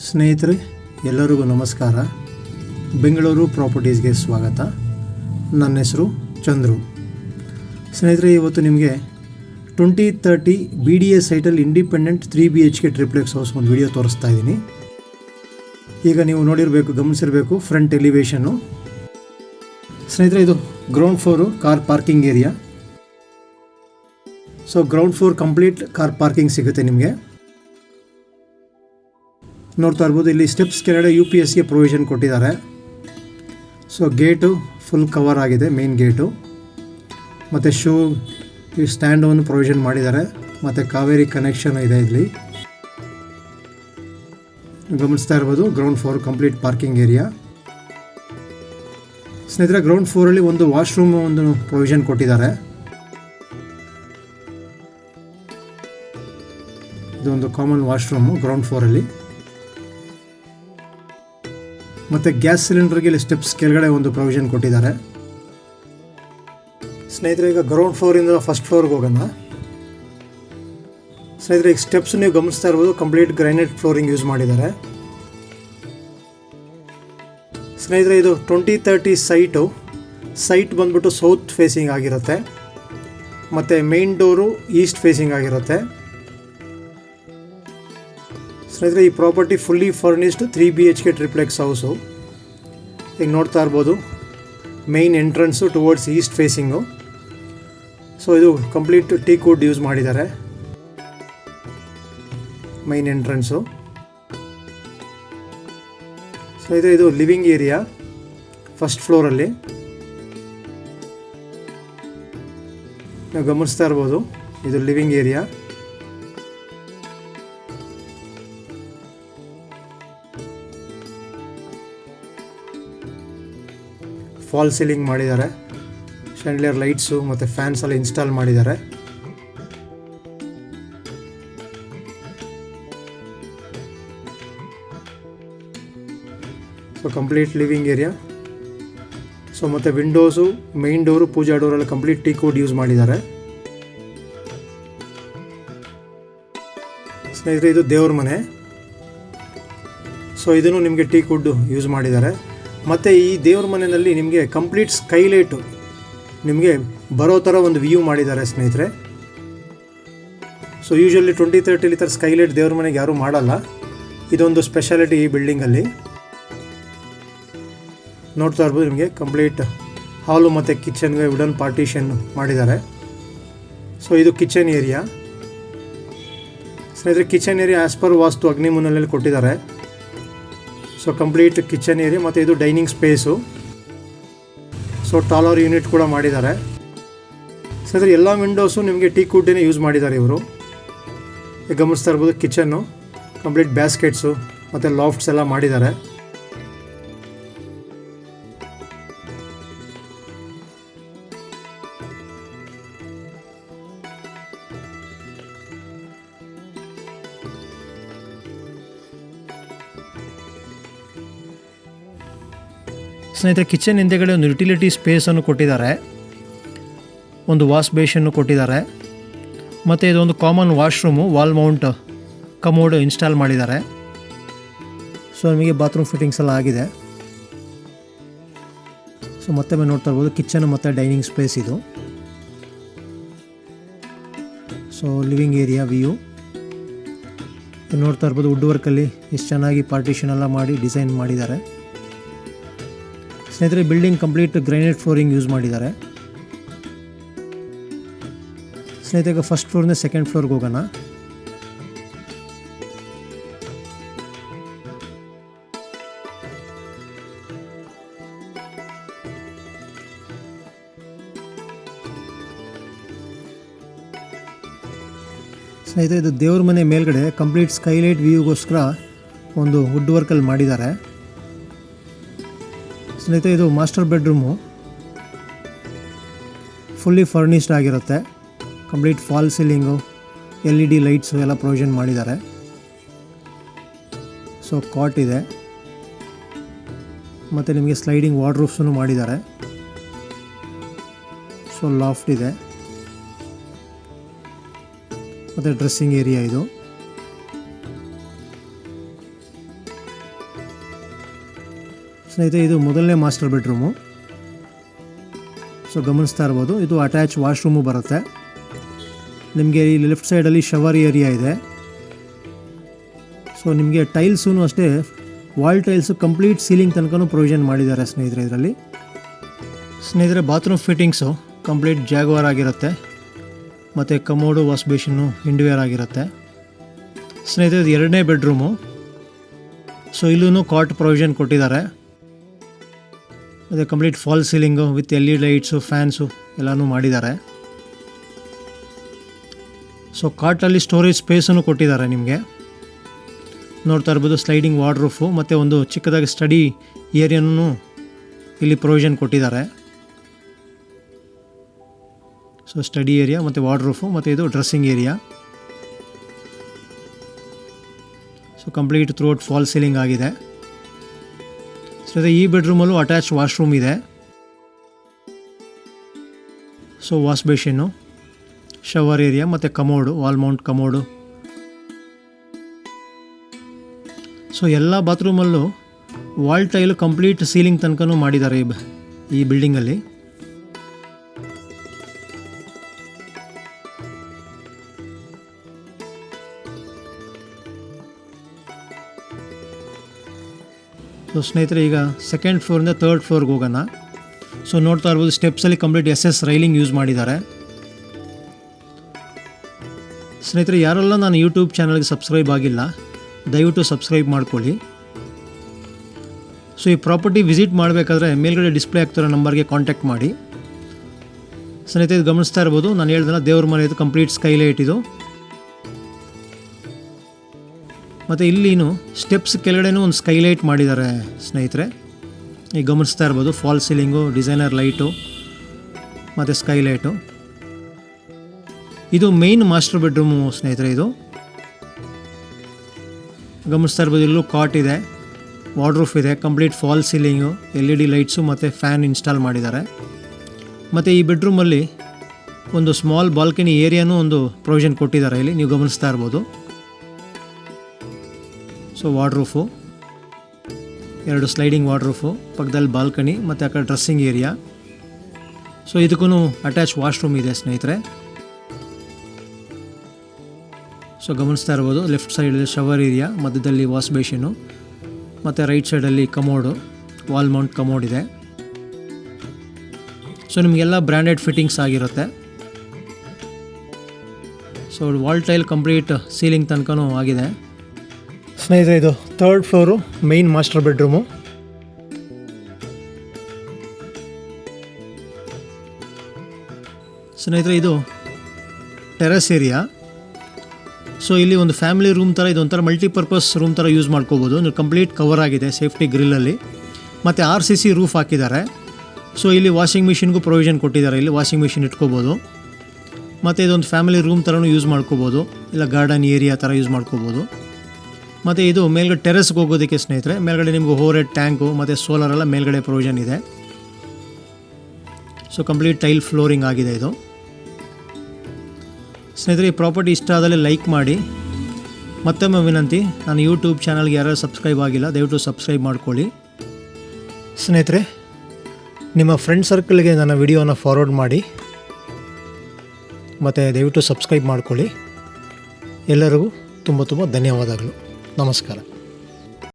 ಸ್ನೇಹಿತರೆ ಎಲ್ಲರಿಗೂ ನಮಸ್ಕಾರ. ಬೆಂಗಳೂರು ಪ್ರಾಪರ್ಟೀಸ್ಗೆ ಸ್ವಾಗತ. ನನ್ನ ಹೆಸರು ಚಂದ್ರು. ಸ್ನೇಹಿತರೆ, ಇವತ್ತು ನಿಮಗೆ 2030 BDA ಸೈಟಲ್ಲಿ ಇಂಡಿಪೆಂಡೆಂಟ್ 3 BHK ಟ್ರಿಪ್ಲೆಕ್ಸ್ ಹೌಸ್ ಒಂದು ವಿಡಿಯೋ ತೋರಿಸ್ತಾ ಇದ್ದೀನಿ. ಈಗ ನೀವು ನೋಡಿರಬೇಕು, ಗಮನಿಸಿರಬೇಕು ಫ್ರಂಟ್ ಎಲಿವೇಷನ್ನು. ಸ್ನೇಹಿತರೆ, ಇದು ground floor car parking area. So ground floor complete car parking ಸಿಗುತ್ತೆ ನಿಮಗೆ. ನೋಡ್ತಾ ಇರ್ಬೋದು, ಇಲ್ಲಿ ಸ್ಟೆಪ್ಸ್ ಕೆಳಗಡೆ UPSಗೆ ಪ್ರೊವಿಷನ್ ಕೊಟ್ಟಿದ್ದಾರೆ. ಸೊ ಗೇಟು ಫುಲ್ ಕವರ್ ಆಗಿದೆ, ಮೇನ್ ಗೇಟು. ಮತ್ತು ಶೂ ಈ ಸ್ಟ್ಯಾಂಡನ್ನು ಪ್ರೊವಿಷನ್ ಮಾಡಿದ್ದಾರೆ. ಮತ್ತು ಕಾವೇರಿ ಕನೆಕ್ಷನ್ ಇದೆ ಇಲ್ಲಿ. ಗಮನಿಸ್ತಾ ಇರ್ಬೋದು, ground floor complete parking area. ಸ್ನೇಹಿತರೆ, ಗ್ರೌಂಡ್ ಫ್ಲೋರಲ್ಲಿ ಒಂದು ವಾಶ್ರೂಮ್ ಒಂದು ಪ್ರೊವಿಷನ್ ಕೊಟ್ಟಿದ್ದಾರೆ. ಇದೊಂದು ಕಾಮನ್ ವಾಶ್ರೂಮು ಗ್ರೌಂಡ್ ಫ್ಲೋರಲ್ಲಿ. ಮತ್ತು ಗ್ಯಾಸ್ ಸಿಲಿಂಡರ್ಗೆ ಇಲ್ಲಿ ಸ್ಟೆಪ್ಸ್ ಕೆಳಗಡೆ ಒಂದು ಪ್ರೊವಿಷನ್ ಕೊಟ್ಟಿದ್ದಾರೆ. ಸ್ನೇಹಿತರೆ, ಈಗ ಗ್ರೌಂಡ್ ಫ್ಲೋರಿಂದ ಫಸ್ಟ್ ಫ್ಲೋರ್ಗೆ ಹೋಗೋಣ. ಸ್ನೇಹಿತರೆ, ಈಗ ಸ್ಟೆಪ್ಸ್ ನೀವು ಗಮನಿಸ್ತಾ ಇರ್ಬೋದು, ಕಂಪ್ಲೀಟ್ ಗ್ರಾನೈಟ್ ಫ್ಲೋರಿಂಗ್ ಯೂಸ್ ಮಾಡಿದ್ದಾರೆ. ಸ್ನೇಹಿತರೆ, ಇದು 2030 ಸೈಟ್ ಬಂದ್ಬಿಟ್ಟು ಸೌತ್ ಫೇಸಿಂಗ್ ಆಗಿರುತ್ತೆ. ಮತ್ತು ಮೇನ್ ಡೋರು ಈಸ್ಟ್ ಫೇಸಿಂಗ್ ಆಗಿರುತ್ತೆ. ಸ್ನೇಹಿತರೆ, ಈ property fully furnished 3 BHK triplex house. ಈಗ ನೋಡ್ತಾ ಇರ್ಬೋದು, main entrance towards East facing. So ಇದು ಕಂಪ್ಲೀಟ್ ಟೀಕ್ ವುಡ್ ಯೂಸ್ ಮಾಡಿದ್ದಾರೆ ಮೈನ್ ಎಂಟ್ರೆನ್ಸು. ಸ್ನೇಹಿತರೆ, ಇದು ಲಿವಿಂಗ್ ಏರಿಯಾ ಫಸ್ಟ್ ಫ್ಲೋರಲ್ಲಿ. ನೀವು ಗಮನಿಸ್ತಾ ಇರ್ಬೋದು, ಇದು ಲಿವಿಂಗ್ ಏರಿಯಾ. ಫಾಲ್ ಸೀಲಿಂಗ್ ಮಾಡಿದ್ದಾರೆ. ಶ್ಯಾಂಡ್ಲಿಯರ್ ಲೈಟ್ಸು ಮತ್ತು ಫ್ಯಾನ್ಸ್ ಎಲ್ಲ ಇನ್ಸ್ಟಾಲ್ ಮಾಡಿದ್ದಾರೆ. So complete living area. So ಮತ್ತು ವಿಂಡೋಸು, ಮೇನ್ ಡೋರು, ಪೂಜಾ ಡೋರೆಲ್ಲ ಕಂಪ್ಲೀಟ್ ಟೀಕ್ ವುಡ್ ಯೂಸ್ ಮಾಡಿದ್ದಾರೆ. ಸ್ನೇಹಿತರೆ, ಇದು ದೇವ್ರ ಮನೆ. ಸೊ ಇದನ್ನು ನಿಮಗೆ ಟೀಕ್ ವುಡ್ ಯೂಸ್ ಮಾಡಿದ್ದಾರೆ. ಮತ್ತು ಈ ದೇವ್ರ ಮನೆಯಲ್ಲಿ ನಿಮಗೆ ಕಂಪ್ಲೀಟ್ ಸ್ಕೈಲೈಟು ನಿಮಗೆ ಬರೋ ಥರ ಒಂದು ವ್ಯೂ ಮಾಡಿದ್ದಾರೆ ಸ್ನೇಹಿತರೆ. ಸೊ ಯೂಶ್ವಲಿ 2030 ಈ ಥರ ಸ್ಕೈಲೈಟ್ ದೇವ್ರ ಮನೆಗೆ ಯಾರೂ ಮಾಡಲ್ಲ. ಇದೊಂದು ಸ್ಪೆಷಾಲಿಟಿ ಈ ಬಿಲ್ಡಿಂಗಲ್ಲಿ. ನೋಡ್ತಾ ಇರ್ಬೋದು, ನಿಮಗೆ ಕಂಪ್ಲೀಟ್ ಹಾಲು ಮತ್ತು ಕಿಚನ್ಗೆ ವುಡನ್ ಪಾರ್ಟಿಷನ್ ಮಾಡಿದ್ದಾರೆ. ಸೊ ಇದು ಕಿಚನ್ ಏರಿಯಾ. ಸ್ನೇಹಿತರೆ, ಕಿಚನ್ ಏರಿಯಾ ಆ್ಯಸ್ ಪರ್ ವಾಸ್ತು ಅಗ್ನಿಮೂಲೆಯಲ್ಲಿ ಕೊಟ್ಟಿದ್ದಾರೆ. So complete kitchen area. ಮತ್ತು ಇದು dining space. So taller unit ಕೂಡ ಮಾಡಿದ್ದಾರೆ. ಸ್ನೇಹಿತರೆ, ಎಲ್ಲ ವಿಂಡೋಸು ನಿಮಗೆ ಟೀಕ್ ವುಡ್ಡೇ ಯೂಸ್ ಮಾಡಿದ್ದಾರೆ ಇವರು. ಗಮನಿಸ್ತಾ ಇರ್ಬೋದು, ಕಿಚನ್ನು ಕಂಪ್ಲೀಟ್ ಬ್ಯಾಸ್ಕೆಟ್ಸು ಮತ್ತು ಲಾಫ್ಟ್ಸ್ ಎಲ್ಲ ಮಾಡಿದ್ದಾರೆ. ಸ್ನೇಹಿತರೆ, ಕಿಚನ್ ಹಿಂದೆಗಡೆ ಒಂದು ಯುಟಿಲಿಟಿ ಸ್ಪೇಸನ್ನು ಕೊಟ್ಟಿದ್ದಾರೆ. ಒಂದು ವಾಶ್ ಬೇಷನ್ನು ಕೊಟ್ಟಿದ್ದಾರೆ. ಮತ್ತು ಇದೊಂದು common washroom, wall mount commode install ಮಾಡಿದ್ದಾರೆ. ಸೊ ನಿಮಗೆ ಬಾತ್ರೂಮ್ ಫಿಟ್ಟಿಂಗ್ಸ್ ಎಲ್ಲ ಆಗಿದೆ. ಸೊ ಮತ್ತೊಮ್ಮೆ ನೋಡ್ತಾ ಇರ್ಬೋದು, ಕಿಚನ್ ಮತ್ತು ಡೈನಿಂಗ್ ಸ್ಪೇಸ್ ಇದು. ಸೊ ಲಿವಿಂಗ್ ಏರಿಯಾ ವ್ಯೂ ನೋಡ್ತಾ ಇರ್ಬೋದು. ವುಡ್ ವರ್ಕಲ್ಲಿ ಎಷ್ಟು ಚೆನ್ನಾಗಿ ಪಾರ್ಟಿಷನ್ ಎಲ್ಲ ಮಾಡಿ ಡಿಸೈನ್ ಮಾಡಿದ್ದಾರೆ. ಸ್ನೇಹಿತರೆ, building complete granite flooring use ಮಾಡಿದ್ದಾರೆ. ಸ್ನೇಹಿತರೆ, ಈಗ ಫಸ್ಟ್ ಫ್ಲೋರಿಂದ ಸೆಕೆಂಡ್ ಫ್ಲೋರ್ಗೆ ಹೋಗೋಣ. ಸ್ನೇಹಿತರೆ, ಇದು ದೇವ್ರ ಮನೆ ಮೇಲ್ಗಡೆ ಕಂಪ್ಲೀಟ್ ಸ್ಕೈಲೈಟ್ ವ್ಯೂಗೋಸ್ಕರ ಒಂದು ವುಡ್ ವರ್ಕಲ್ಲಿ ಮಾಡಿದ್ದಾರೆ. ಸ್ನೇಹಿತರೆ, ಇದು ಮಾಸ್ಟರ್ ಬೆಡ್ರೂಮು. ಫುಲ್ಲಿ ಫರ್ನಿಶ್ಡ್ ಆಗಿರುತ್ತೆ. Complete fall ceiling, LED lights ಎಲ್ಲ ಪ್ರೊವಿಷನ್ ಮಾಡಿದ್ದಾರೆ. ಸೊ ಕಾಟ್ ಇದೆ. ಮತ್ತು ನಿಮಗೆ ಸ್ಲೈಡಿಂಗ್ ವಾರ್ಡ್ರೋಬ್ಸನ್ನು ಮಾಡಿದ್ದಾರೆ. ಸೊ ಲಾಫ್ಟ್ ಇದೆ. ಮತ್ತು ಡ್ರೆಸ್ಸಿಂಗ್ ಏರಿಯಾ ಇದು. ಸ್ನೇಹಿತರೆ ಇದು ಮೊದಲನೇ ಮಾಸ್ಟರ್ ಬೆಡ್ರೂಮು. ಸೊ ಗಮನಿಸ್ತಾ ಇರ್ಬೋದು, ಇದು ಅಟ್ಯಾಚ್ ವಾಶ್ರೂಮು ಬರುತ್ತೆ. ನಿಮಗೆ ಇಲ್ಲಿ ಲೆಫ್ಟ್ ಸೈಡಲ್ಲಿ ಶವರ್ ಏರಿಯಾ ಇದೆ. ಸೊ ನಿಮಗೆ ಟೈಲ್ಸೂ ಅಷ್ಟೇ ವಾಲ್ ಟೈಲ್ಸು ಕಂಪ್ಲೀಟ್ ಸೀಲಿಂಗ್ ತನಕ ಪ್ರೊವಿಷನ್ ಮಾಡಿದ್ದಾರೆ ಸ್ನೇಹಿತರೆ. ಇದರಲ್ಲಿ ಸ್ನೇಹಿತರೆ ಬಾತ್ರೂಮ್ ಫಿಟ್ಟಿಂಗ್ಸು ಕಂಪ್ಲೀಟ್ ಜಾಗ್ವಾರ್ ಆಗಿರುತ್ತೆ. ಮತ್ತು ಕಮೋಡು, ವಾಶ್ ಬೇಷನ್ನು ಇಂಡಿವೇರ್ ಆಗಿರುತ್ತೆ. ಸ್ನೇಹಿತರೆ ಇದು ಎರಡನೇ ಬೆಡ್ರೂಮು. ಸೊ ಇಲ್ಲೂ ಕಾಟ್ ಪ್ರೊವಿಷನ್ ಕೊಟ್ಟಿದ್ದಾರೆ. ಮತ್ತು complete fall ceiling with LED lights, fans ಎಲ್ಲನೂ ಮಾಡಿದ್ದಾರೆ. ಸೊ ಕಾಟಲ್ಲಿ ಸ್ಟೋರೇಜ್ ಸ್ಪೇಸನ್ನು ಕೊಟ್ಟಿದ್ದಾರೆ. ನಿಮಗೆ ನೋಡ್ತಾ ಇರ್ಬೋದು ಸ್ಲೈಡಿಂಗ್ ವಾರ್ಡ್ರೂಫು ಮತ್ತು ಒಂದು ಚಿಕ್ಕದಾಗಿ ಸ್ಟಡಿ ಏರಿಯಾನೂ ಇಲ್ಲಿ ಪ್ರೊವಿಷನ್ ಕೊಟ್ಟಿದ್ದಾರೆ. ಸೊ ಸ್ಟಡಿ ಏರಿಯಾ ಮತ್ತು ವಾರ್ಡ್ರೂಫು ಮತ್ತು ಇದು dressing area. So complete throughout fall ceiling ಆಗಿದೆ. ಸೊ ಈ ಬೆಡ್ರೂಮಲ್ಲೂ ಅಟ್ಯಾಚ್ ವಾಶ್ರೂಮ್ ಇದೆ. ಸೊ ವಾಶ್ ಬೇಷನ್ನು, ಶವರ್ ಏರಿಯಾ ಮತ್ತು commode, wall Mount commode. So ಎಲ್ಲ ಬಾತ್ರೂಮಲ್ಲೂ ವಾಲ್ ಟೈಲು ಕಂಪ್ಲೀಟ್ ಸೀಲಿಂಗ್ ತನಕ ಮಾಡಿದ್ದಾರೆ ಈ ಬಿಲ್ಡಿಂಗಲ್ಲಿ. ಸೊ ಸ್ನೇಹಿತರೆ ಈಗ ಸೆಕೆಂಡ್ ಫ್ಲೋರಿಂದ ಥರ್ಡ್ ಫ್ಲೋರ್ಗೆ ಹೋಗೋಣ. ಸೊ ನೋಡ್ತಾ ಇರ್ಬೋದು ಸ್ಟೆಪ್ಸಲ್ಲಿ ಕಂಪ್ಲೀಟ್ SS ರೈಲಿಂಗ್ ಯೂಸ್ ಮಾಡಿದ್ದಾರೆ. ಸ್ನೇಹಿತರೆ ಯಾರೆಲ್ಲ ನಾನು ಯೂಟ್ಯೂಬ್ ಚಾನಲ್ಗೆ ಸಬ್ಸ್ಕ್ರೈಬ್ ಆಗಿಲ್ಲ, ದಯವಿಟ್ಟು ಸಬ್ಸ್ಕ್ರೈಬ್ ಮಾಡ್ಕೊಳ್ಳಿ. ಸೊ ಈ ಪ್ರಾಪರ್ಟಿ ವಿಸಿಟ್ ಮಾಡಬೇಕಾದ್ರೆ ಮೇಲ್ಗಡೆ ಡಿಸ್ಪ್ಲೇ ಆಗ್ತಿರೋ ನಂಬರ್ಗೆ ಕಾಂಟ್ಯಾಕ್ಟ್ ಮಾಡಿ. ಸ್ನೇಹಿತರೆ ಇದು ಗಮನಿಸ್ತಾ ಇರ್ಬೋದು, ನಾನು ಹೇಳ್ದಲ್ಲ ದೇವ್ರ ಮನೆ ಇದು ಕಂಪ್ಲೀಟ್ ಸ್ಕೈಲೈಟ್ ಇದು. ಮತ್ತು ಇಲ್ಲಿನೂ ಸ್ಟೆಪ್ಸ್ ಕೆಳಗಡೆನೂ ಒಂದು ಸ್ಕೈಲೈಟ್ ಮಾಡಿದ್ದಾರೆ ಸ್ನೇಹಿತರೆ. ಈಗ ಗಮನಿಸ್ತಾ ಇರ್ಬೋದು ಫಾಲ್ ಸೀಲಿಂಗು, ಡಿಸೈನರ್ ಲೈಟು ಮತ್ತು ಸ್ಕೈಲೈಟು. ಇದು ಮೇನ್ ಮಾಸ್ಟರ್ ಬೆಡ್ರೂಮು ಸ್ನೇಹಿತರೆ. ಇದು ಗಮನಿಸ್ತಾ ಇರ್ಬೋದು ಇಲ್ಲೂ ಕಾಟ್ ಇದೆ, ವಾರ್ಡ್ರೂಫ್ ಇದೆ, complete fall ceiling, LED lights ಮತ್ತು ಫ್ಯಾನ್ ಇನ್ಸ್ಟಾಲ್ ಮಾಡಿದ್ದಾರೆ. ಮತ್ತು ಈ ಬೆಡ್ರೂಮಲ್ಲಿ ಒಂದು ಸ್ಮಾಲ್ ಬಾಲ್ಕನಿ ಏರಿಯಾನೂ ಒಂದು ಪ್ರೊವಿಷನ್ ಕೊಟ್ಟಿದ್ದಾರೆ. ಇಲ್ಲಿ ನೀವು ಗಮನಿಸ್ತಾ ಇರ್ಬೋದು. ಸೊ ವಾರ್ಡ್ರೂಫು, 2 ಸ್ಲೈಡಿಂಗ್ ವಾರ್ಡ್ರೂಫು, ಪಕ್ಕದಲ್ಲಿ ಬಾಲ್ಕನಿ ಮತ್ತು ಆ ಕಡೆ ಡ್ರೆಸ್ಸಿಂಗ್ ಏರಿಯಾ. ಸೊ ಇದಕ್ಕೂ ಅಟ್ಯಾಚ್ ವಾಶ್ರೂಮ್ ಇದೆ ಸ್ನೇಹಿತರೆ. ಸೊ ಗಮನಿಸ್ತಾ ಇರ್ಬೋದು ಲೆಫ್ಟ್ ಸೈಡಲ್ಲಿ ಶವರ್ ಏರಿಯಾ, ಮಧ್ಯದಲ್ಲಿ ವಾಶ್ ಬೇಷನ್ನು ಮತ್ತು ರೈಟ್ ಸೈಡಲ್ಲಿ ಕಮೋಡು, ವಾಲ್ ಮೌಂಟ್ ಕಮೋಡ್ ಇದೆ. ಸೊ ನಿಮಗೆಲ್ಲ ಬ್ರ್ಯಾಂಡೆಡ್ ಫಿಟ್ಟಿಂಗ್ಸ್ ಆಗಿರುತ್ತೆ. So wall tile complete ceiling ತನಕ ಆಗಿದೆ ಸ್ನೇಹಿತರೆ. ಇದು third floor main master bedroom. ಸ್ನೇಹಿತರೆ ಇದು ಟೆರೆಸ್ ಏರಿಯಾ. ಸೊ ಇಲ್ಲಿ ಒಂದು ಫ್ಯಾಮಿಲಿ ರೂಮ್ ಥರ, ಇದೊಂಥರ ಮಲ್ಟಿಪರ್ಪಸ್ ರೂಮ್ ಥರ ಯೂಸ್ ಮಾಡ್ಕೋಬೋದು. ಕಂಪ್ಲೀಟ್ ಕವರ್ ಆಗಿದೆ ಸೇಫ್ಟಿ ಗ್ರಿಲ್ಲಲ್ಲಿ, ಮತ್ತು RCC ರೂಫ್ ಹಾಕಿದ್ದಾರೆ. ಸೊ ಇಲ್ಲಿ ವಾಷಿಂಗ್ ಮಿಷಿನ್ಗೂ ಪ್ರೊವಿಷನ್ ಕೊಟ್ಟಿದ್ದಾರೆ. ಇಲ್ಲಿ ವಾಷಿಂಗ್ ಮಿಷಿನ್ ಇಟ್ಕೋಬೋದು. ಮತ್ತು ಇದೊಂದು ಫ್ಯಾಮಿಲಿ ರೂಮ್ ಥರನೂ ಯೂಸ್ ಮಾಡ್ಕೋಬೋದು, ಇಲ್ಲ ಗಾರ್ಡನ್ ಏರಿಯಾ ಥರ ಯೂಸ್ ಮಾಡ್ಕೋಬೋದು. ಮತ್ತು ಇದು ಮೇಲ್ಗಡೆ ಟೆರೆಸ್ಗೆ ಹೋಗೋದಕ್ಕೆ ಸ್ನೇಹಿತರೆ, ಮೇಲ್ಗಡೆ ನಿಮಗೂ ಓವರ್ಹೆಡ್ ಟ್ಯಾಂಕು ಮತ್ತು ಸೋಲಾರ್ ಎಲ್ಲ ಮೇಲ್ಗಡೆ ಪ್ರೊವಿಷನ್ ಇದೆ. ಸೊ ಕಂಪ್ಲೀಟ್ ಟೈಲ್ ಫ್ಲೋರಿಂಗ್ ಆಗಿದೆ ಇದು ಸ್ನೇಹಿತರೆ. ಈ ಪ್ರಾಪರ್ಟಿ ಇಷ್ಟ ಆದಲ್ಲಿ ಲೈಕ್ ಮಾಡಿ. ಮತ್ತೊಮ್ಮೆ ವಿನಂತಿ, ನಾನು ಯೂಟ್ಯೂಬ್ ಚಾನಲ್ಗೆ ಯಾರು ಸಬ್ಸ್ಕ್ರೈಬ್ ಆಗಿಲ್ಲ ದಯವಿಟ್ಟು ಸಬ್ಸ್ಕ್ರೈಬ್ ಮಾಡ್ಕೊಳ್ಳಿ ಸ್ನೇಹಿತರೆ. ನಿಮ್ಮ ಫ್ರೆಂಡ್ ಸರ್ಕಲ್ಗೆ ನನ್ನ ವಿಡಿಯೋನ ಫಾರ್ವರ್ಡ್ ಮಾಡಿ ಮತ್ತು ದಯವಿಟ್ಟು ಸಬ್ಸ್ಕ್ರೈಬ್ ಮಾಡ್ಕೊಳ್ಳಿ. ಎಲ್ಲರಿಗೂ ತುಂಬ ಧನ್ಯವಾದಗಳು. ನಮಸ್ಕಾರ.